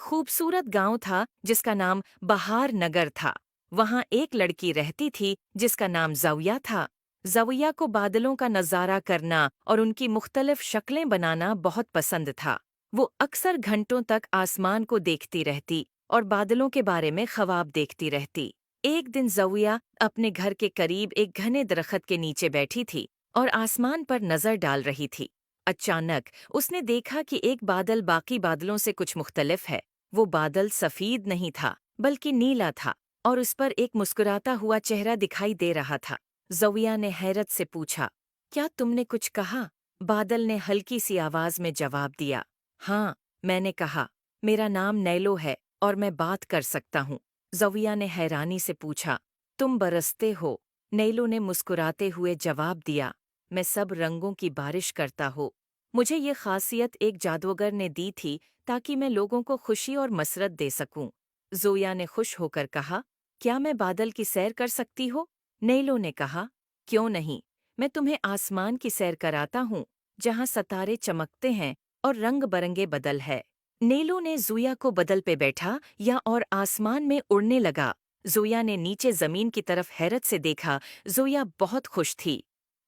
खूबसूरत गांव था जिसका नाम बहार नगर था। वहां एक लड़की रहती थी जिसका नाम ज़ाविया था। ज़ाविया को बादलों का नज़ारा करना और उनकी मुख्तलिफ शक्लें बनाना बहुत पसंद था। वो अक्सर घंटों तक आसमान को देखती रहती और बादलों के बारे में ख्वाब देखती रहती। एक दिन ज़ाविया अपने घर के करीब एक घने दरख्त के नीचे बैठी थी और आसमान पर नजर डाल रही थी। अचानक उसने देखा कि एक बादल बाकी बादलों से कुछ मुख्तलिफ है। वो बादल सफेद नहीं था बल्कि नीला था और उस पर एक मुस्कुराता हुआ चेहरा दिखाई दे रहा था। ज़ाविया ने हैरत से पूछा, क्या तुमने कुछ कहा? बादल ने हल्की सी आवाज में जवाब दिया, हाँ, मैंने कहा, मेरा नाम नैलो है और मैं बात कर सकता हूँ। ज़ाविया ने हैरानी से पूछा, तुम बरसते हो? नैलो ने मुस्कुराते हुए जवाब दिया, मैं सब रंगों की बारिश करता हूँ। मुझे ये खासियत एक जादूगर ने दी थी ताकि मैं लोगों को खुशी और मसरत दे सकूं। ज़ोया ने खुश होकर कहा, क्या मैं बादल की सैर कर सकती हो? नैलो ने कहा, क्यों नहीं, मैं तुम्हें आसमान की सैर कराता हूँ, जहाँ सितारे चमकते हैं और रंग बरंगे बदल है। नेलो ने ज़ोया को बदल पे बैठा या और आसमान में उड़ने लगा। ज़ोया ने नीचे जमीन की तरफ हैरत से देखा। ज़ोया बहुत खुश थी।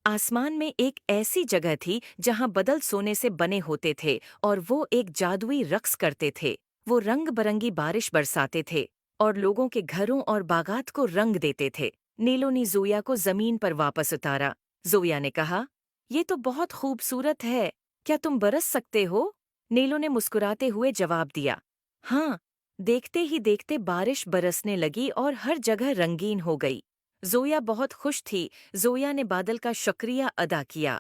आसमान में एक ऐसी जगह थी जहां बदल सोने से बने होते थे और वो एक जादुई रक्स करते थे। वो रंग बरंगी बारिश बरसाते थे और लोगों के घरों और बागात को रंग देते थे। नीलो ने ज़ोया को जमीन पर वापस उतारा। ज़ोया ने कहा, ये तो बहुत खूबसूरत है, क्या तुम बरस सकते हो? नीलो ने मुस्कुराते हुए जवाब दिया, हाँ। देखते ही देखते बारिश बरसने लगी और हर जगह रंगीन हो गई। ज़ोया बहुत खुश थी। ज़ोया ने बादल का शुक्रिया अदा किया।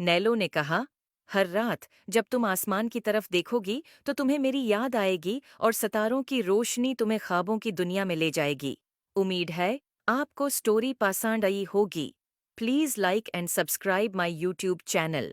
नैलो ने कहा, हर रात जब तुम आसमान की तरफ देखोगी तो तुम्हें मेरी याद आएगी और सितारों की रोशनी तुम्हें ख्वाबों की दुनिया में ले जाएगी। उम्मीद है आपको स्टोरी पसंद आई होगी। Please like and subscribe my YouTube channel.